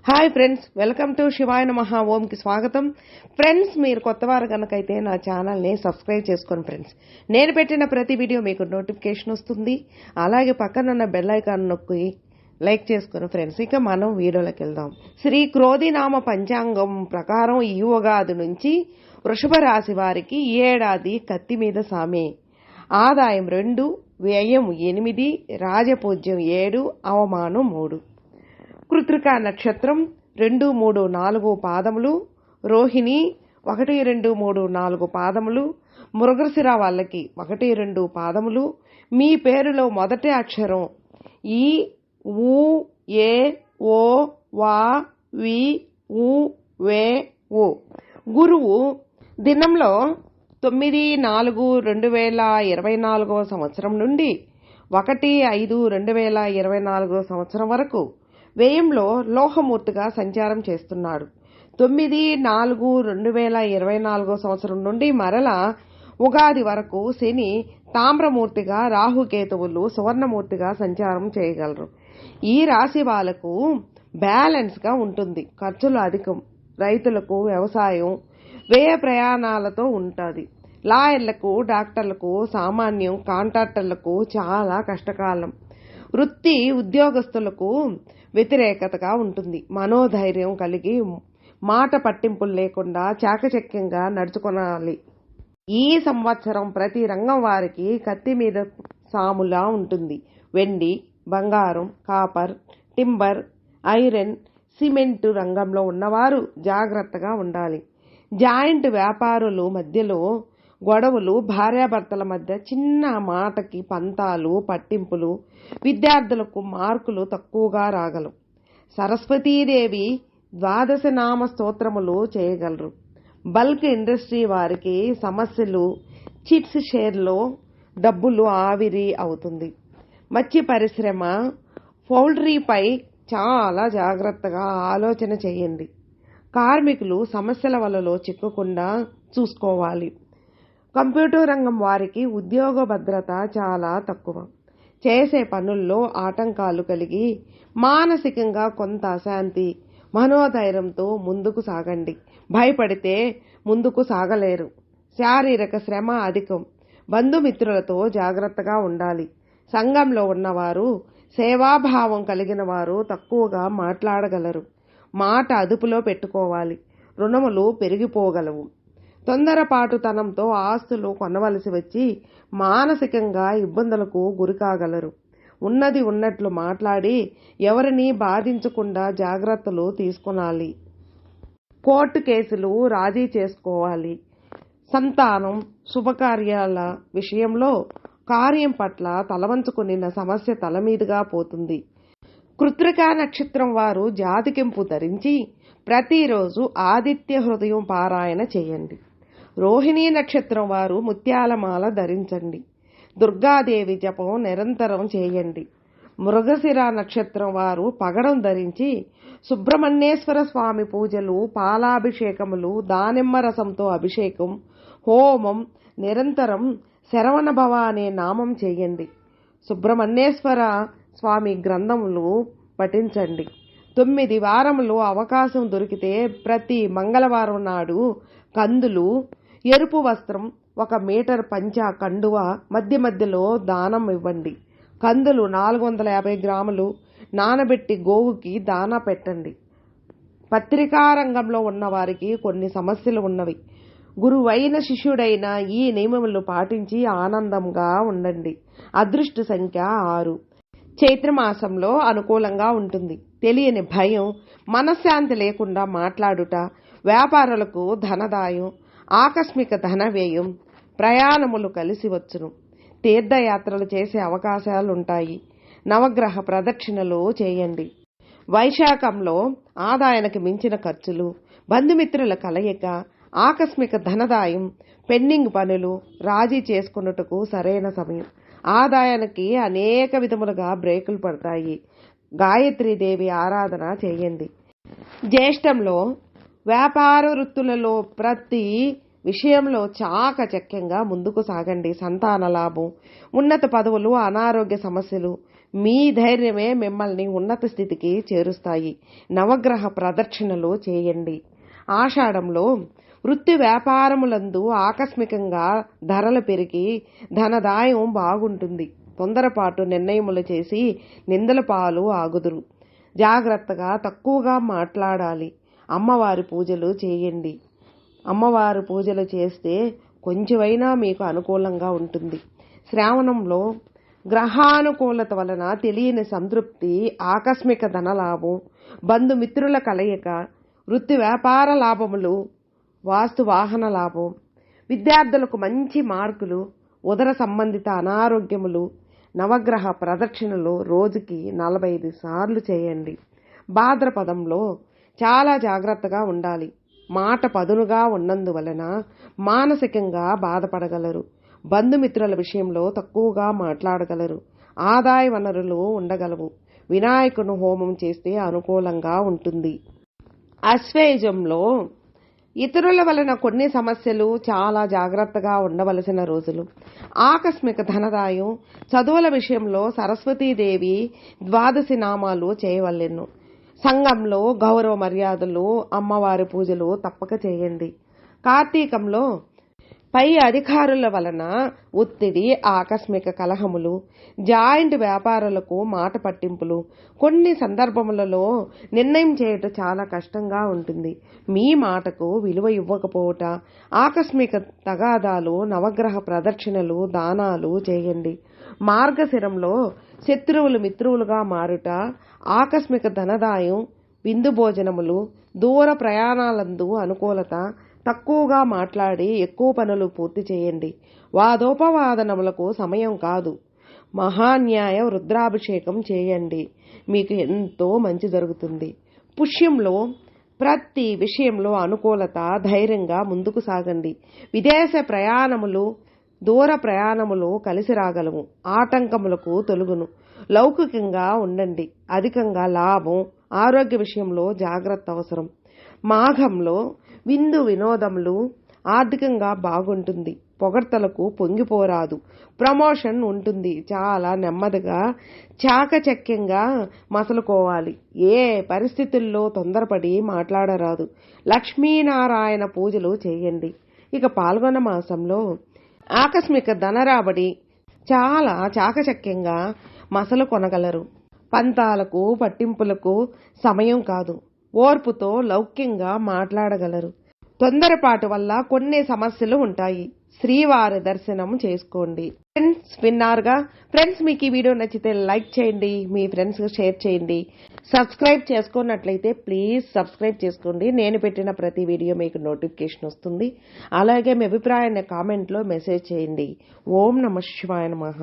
Hi friends, welcome to శివాయ నమః ఓంకి స్వాగతం. ఫ్రెండ్స్, మీరు కొత్తవారు కనుకైతే నా ఛానల్ని సబ్స్క్రైబ్ చేసుకోండి ఫ్రెండ్స్. నేను పెట్టిన ప్రతి వీడియో మీకు నోటిఫికేషన్ వస్తుంది. అలాగే పక్కనున్న బెల్ ఐకాన్ నొక్కి లైక్ చేసుకుని ఫ్రెండ్స్. ఇక మనం వీడియోలోకి వెళ్దాం. శ్రీ క్రోధినామ పంచాంగం ప్రకారం ఈ ఉగాది నుంచి వృషభ రాశి వారికి ఈ ఏడాది కత్తి మీద సామే. ఆదాయం 2, వ్యయం 8, రాజపూజ్యం 7, అవమానం 3. కృత్తికా నక్షత్రం 2, 3, 4 పాదములు, రోహిణి 1, 2, 3, 4 పాదములు, మృగశిర వాళ్ళకి 1, 2 పాదములు. మీ పేరులో మొదటి అక్షరం ఈ, ఊ, ఏ, ఓ, వా, వి, ఊ, వే, ఊ. గురువు దినంలో 9/4/2024 సంవత్సరం నుండి 1/5/2024 సంవత్సరం వరకు వ్యయంలో లోహమూర్తిగా సంచారం చేస్తున్నాడు. 9/4/2024 సంవత్సరం నుండి మరలా ఉగాది వరకు శని తామ్రమూర్తిగా, రాహుకేతువులు సువర్ణమూర్తిగా సంచారం చేయగలరు. ఈ రాశి వాళ్లకు బ్యాలెన్స్గా ఉంటుంది. ఖర్చులు అధికం. రైతులకు వ్యవసాయం వ్యయ ప్రయాణాలతో ఉంటుంది. లాయర్లకు, డాక్టర్లకు సామాన్యం, కాంట్రాక్టర్లకు చాలా కష్టకాలం. వృత్తి ఉద్యోగస్తులకు వ్యతిరేకతగా ఉంటుంది. మనోధైర్యం కలిగి మాట పట్టింపులు లేకుండా చాకచక్యంగా నడుచుకోవాలి. ఈ సంవత్సరం ప్రతి రంగం వారికి కత్తి మీద సాములా ఉంటుంది. వెండి, బంగారం, కాపర్, టింబర్, ఐరన్, సిమెంటు రంగంలో ఉన్నవారు జాగ్రత్తగా ఉండాలి. జాయింట్ వ్యాపారులు మధ్యలో గొడవలు, భార్యాభర్తల మధ్య చిన్న మాటకి పంతాలు, పట్టింపులు, విద్యార్థులకు మార్కులు తక్కువగా రాగలవు. సరస్వతీదేవి 12 నామ స్తోత్రములు చేయగలరు. బల్క్ ఇండస్ట్రీ వారికి సమస్యలు, చిట్స్ షేర్లో డబ్బులు ఆవిరి అవుతుంది. మత్స్య పరిశ్రమ, పౌల్ట్రీపై చాలా జాగ్రత్తగా ఆలోచన చేయండి. కార్మికులు సమస్యల వలలో చిక్కకుండా చూసుకోవాలి. కంప్యూటర్ రంగం వారికి ఉద్యోగ భద్రత చాలా తక్కువ. చేసే పనుల్లో ఆటంకాలు కలిగి మానసికంగా కొంత అశాంతి. మనోధైర్యంతో ముందుకు సాగండి. భయపడితే ముందుకు సాగలేరు. శారీరక శ్రమ అధికం. బంధుమిత్రులతో జాగ్రత్తగా ఉండాలి. సంఘంలో ఉన్నవారు సేవాభావం కలిగిన వారు తక్కువగా మాట్లాడగలరు. మాట అదుపులో పెట్టుకోవాలి. రుణములు పెరిగిపోగలవు. తొందరపాటుతనంతో ఆస్తులు కొనవలసి వచ్చి మానసికంగా ఇబ్బందులకు గురికాగలరు. ఉన్నది ఉన్నట్లు మాట్లాడి ఎవరిని బాధించకుండా జాగ్రత్తలు తీసుకొనాలి. కోర్టు కేసులు రాజీ చేసుకోవాలి. సంతానం, శుభకార్యాల విషయంలో కార్యం పట్ల తలవంచుకున్న సమస్య తలమీదుగా పోతుంది. కృత్తికా నక్షత్రం వారు జాతికెంపు ధరించి ప్రతిరోజు ఆదిత్య హృదయం పారాయణ చేయండి. రోహిణీ నక్షత్రం వారు ముత్యాలమాల ధరించండి. దుర్గాదేవి జపం నిరంతరం చేయండి. మృగశిర నక్షత్రం వారు పగడం ధరించి సుబ్రహ్మణ్యేశ్వర స్వామి పూజలు, పాలాభిషేకములు, దానిమ్మ రసంతో అభిషేకం, హోమం నిరంతరం శరవణ భవ అనే నామం చేయండి. సుబ్రహ్మణ్యేశ్వర స్వామి గ్రంథములు పఠించండి. 9 వారములు అవకాశం దొరికితే ప్రతి మంగళవారం నాడు కందులు, ఎరుపు వస్త్రం, 1 మీటర్ పంచా కండువ మధ్య మధ్యలో దానం ఇవ్వండి. కందులు 450 గ్రాములు నానబెట్టి గోవుకి దానా పెట్టండి. పత్రికా రంగంలో ఉన్నవారికి కొన్ని సమస్యలు ఉన్నవి. గురువైన శిష్యుడైన ఈ నియమములు పాటించి ఆనందంగా ఉండండి. అదృష్ట సంఖ్య 6. చైత్రమాసంలో అనుకూలంగా ఉంటుంది. తెలియని భయం, మనశ్శాంతి లేకుండా మాట్లాడుట, వ్యాపారులకు ధనదాయం, ఆకస్మిక ధన వ్యయం, ప్రయాణములు కలిసి వచ్చును. తీర్థయాత్రలు చేసే అవకాశాలుంటాయి. నవగ్రహ ప్రదక్షిణలు చేయండి. వైశాఖంలో ఆదాయానికి మించిన ఖర్చులు, బంధుమిత్రుల కలయిక, ఆకస్మిక ధనదాయం, పెండింగ్ పనులు రాజీ చేసుకున్నట్టుకు సరైన సమయం. ఆదాయానికి అనేక విధములుగా బ్రేకులు పడతాయి. గాయత్రీదేవి ఆరాధన చేయండి. జ్యేష్ఠంలో వ్యాపార వృత్తులలో ప్రతి విషయంలో చాకచక్యంగా ముందుకు సాగండి. సంతాన లాభం, ఉన్నత పదవులు, అనారోగ్య సమస్యలు, మీ ధైర్యమే మిమ్మల్ని ఉన్నత స్థితికి చేరుస్తాయి. నవగ్రహ ప్రదక్షిణలు చేయండి. ఆషాఢంలో వృత్తి వ్యాపారములందు ఆకస్మికంగా ధరలు పెరిగి ధనదాయం బాగుంటుంది. తొందరపాటు నిర్ణయములు చేసి నిందల పాలు ఆగుదురు. జాగ్రత్తగా తక్కువగా మాట్లాడాలి. అమ్మవారి పూజలు చేయండి. అమ్మవారి పూజలు చేస్తే కొంచెమైనా మీకు అనుకూలంగా ఉంటుంది. శ్రావణంలో గ్రహానుకూలత వలన తెలియని సంతృప్తి, ఆకస్మిక ధనలాభం, బంధుమిత్రుల కలయిక, వృత్తి వ్యాపార లాభములు, వాస్తు వాహన లాభం, విద్యార్థులకు మంచి మార్కులు, ఉదర సంబంధిత అనారోగ్యములు. నవగ్రహ ప్రదక్షిణలు రోజుకి 45 సార్లు చేయండి. భాద్రపదంలో చాలా జాగ్రత్తగా ఉండాలి. మాట పదునుగా ఉన్నందువలన మానసికంగా బాధపడగలరు. బంధుమిత్రుల విషయంలో తక్కువగా మాట్లాడగలరు. ఆదాయ వనరులు ఉండగలవు. వినాయకుని హోమం చేస్తే అనుకూలంగా ఉంటుంది. అశ్వేజంలో ఇతరుల వలన కొన్ని సమస్యలు, చాలా జాగ్రత్తగా ఉండవలసిన రోజులు. ఆకస్మిక ధనదాయం, చదువుల విషయంలో సరస్వతీదేవి ద్వాదశి నామాలు చేయవలెను. సంఘంలో గౌరవ మర్యాదలు, అమ్మవారి పూజలు తప్పక చేయండి. కార్తీకంలో పై అధికారుల వలన ఒత్తిడి, ఆకస్మిక కలహములు, జాయింట్ వ్యాపారులకు మాట పట్టింపులు, కొన్ని సందర్భములలో నిర్ణయం చేయటం చాలా కష్టంగా ఉంటుంది. మీ మాటకు విలువ ఇవ్వకపోవట, ఆకస్మిక తగాదాలు, నవగ్రహ ప్రదక్షిణలు, దానాలు చేయండి. మార్గశిరంలో శత్రువులు మిత్రువులుగా మారుట, ఆకస్మిక ధనదాయం, విందు భోజనములు, దూర ప్రయాణాలందు అనుకూలత, తక్కువగా మాట్లాడి ఎక్కువ పనులు పూర్తి చేయండి. వాదోపవాదనములకు సమయం కాదు. మహాన్యాయ రుద్రాభిషేకం చేయండి. మీకు ఎంతో మంచి జరుగుతుంది. పుష్యంలో ప్రతి విషయంలో అనుకూలత, ధైర్యంగా ముందుకు సాగండి. విదేశ ప్రయాణములు, దూర ప్రయాణములు కలిసి రాగలము. ఆటంకములకు తొలుగును. లౌకికంగా ఉండండి. అధికంగా లాభం, ఆరోగ్య విషయంలో జాగ్రత్త అవసరం. మాఘంలో విందు వినోదములు, ఆర్థికంగా బాగుంటుంది. పొగడ్తలకు పొంగిపోరాదు. ప్రమోషన్ ఉంటుంది. చాలా నెమ్మదిగా చాకచక్యంగా మసలుకోవాలి. ఏ పరిస్థితుల్లో తొందరపడి మాట్లాడరాదు. లక్ష్మీనారాయణ పూజలు చేయండి. ఇక పాల్గొన్న మాసంలో ఆకస్మిక ధనరాబడి, చాలా చాకచక్యంగా మసలు కొనగలరు. పంతాలకు పట్టింపులకు సమయం కాదు. ఓర్పుతో లౌక్యంగా మాట్లాడగలరు. తొందరపాటు వల్ల కొన్ని సమస్యలు ఉంటాయి. శ్రీవారి దర్శనం చేసుకోండి. ఫ్రెండ్స్, విన్నారుగా. ఫ్రెండ్స్, మీకు ఈ వీడియో నచ్చితే లైక్ చేయండి, మీ ఫ్రెండ్స్ షేర్ చేయండి. సబ్స్క్రైబ్ చేసుకున్నట్లయితే ప్లీజ్ సబ్స్క్రైబ్ చేసుకోండి. నేను పెట్టిన ప్రతి వీడియో మీకు నోటిఫికేషన్ వస్తుంది. అలాగే మీ అభిప్రాయాన్ని కామెంట్లో మెసేజ్ చేయండి. ఓం నమః శివాయ నమః.